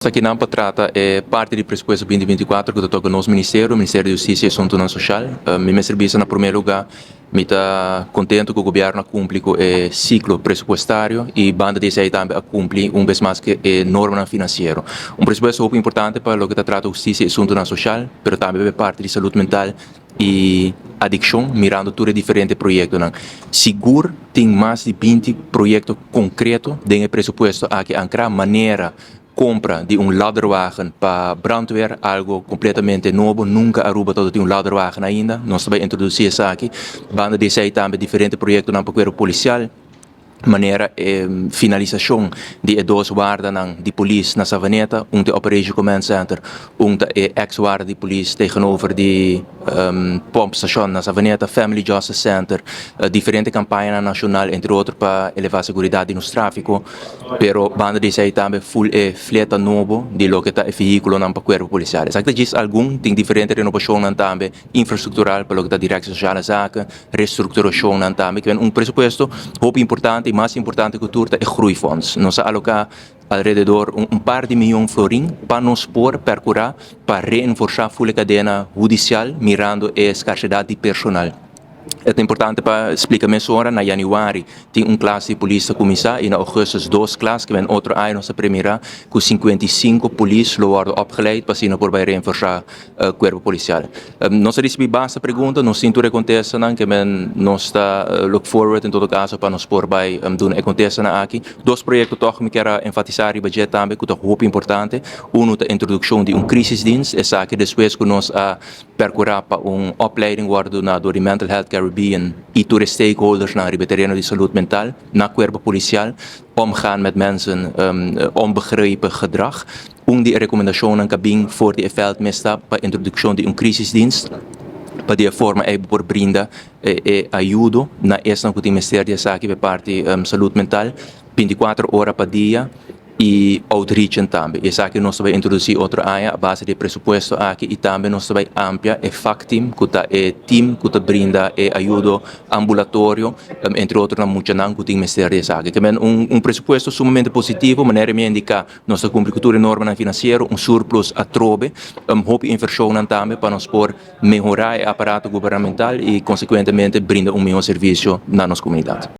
Aqui na trata é parte do pressuposto 2024 que toca o nosso Ministério da Justiça e Assunto Social. Meu serviço, na primeiro lugar, me está contente que o governo cumpre com o ciclo pressupostário e banda desse aí também cumpre vez mais que a norma financeira. Pressuposto muito importante para o que trata de justiça e assunto social, mas também é parte de saúde mental e adicção, mirando todos diferentes projetos. Seguro tem mais de 20 projetos concretos dentro do pressuposto que ancora maneira compra de ladderwagen para brandweer, algo completamente novo, nunca Aruba todo tem ladderwagen ainda, nós também introduzir isso aqui, banda de aí também diferentes projetos na paquera policial, maneira finalização de dois guardas de polícia na Savaneta, de Operation Command Center, de ex-guarda de polícia tegenover de pompstation na Savaneta, Family Justice Center, diferentes campanhas nacionais, entre outros, para elevar a segurança no tráfico, pero banda de aí também full fleta novo de lo que está o veículo na paquera policial. Exacto, diz algum tem diferente renovação também infraestrutural para lo que está direção social zaken, reestruturação também, que é pressuposto muito importante. E mais importante que tudo é groeifonds. Nós alocamos alrededor par de milhões de florins para nos procurar para reforçar a cadeia judicial, mirando a escassidade de personal. É importante para explicar agora, na januário tem classe de polícia começar e na agosto duas classes, que vem outro ano nossa primeira, com 55 polícias worden opgeleid para assim por reforçar o corpo policial. Nós recebemos bastante perguntas, nós temos acontece que nós está look forward em todo caso para nos por vai doen acontece aqui. Dois projetos que me quero enfatizar e budget também que é muito importante. A introdução de crisisdienst, essa que depois que nós percorrer para opleiding worden door de Mental Health Caribbean e todos os stakeholders na terreno de saúde mental, na corpo policial, omgaan met mensen onbegrepen gedrag. Die recomendationen cabine voor de veldmisstap para introdução de crisisdienst, para de forma por brinda ajuda na essa que o Ministério da Saúde parte saúde mental 24 horas por dia e outreach também. Essa aqui nós vamos introduzir outra área a base de pressuposto aqui e também nós vamos ampliar o FACTIM, que é team que brinda ajuda ambulatório, entre outros na Muchanan, que tem Ministério da Saúde. Que é pressuposto sumamente positivo, maneira me indicar nossa cultura norma financeira, surplus a trobe, hope inversão também para nós por melhorar o aparato governamental e consequentemente brinda melhor serviço na nossa comunidade.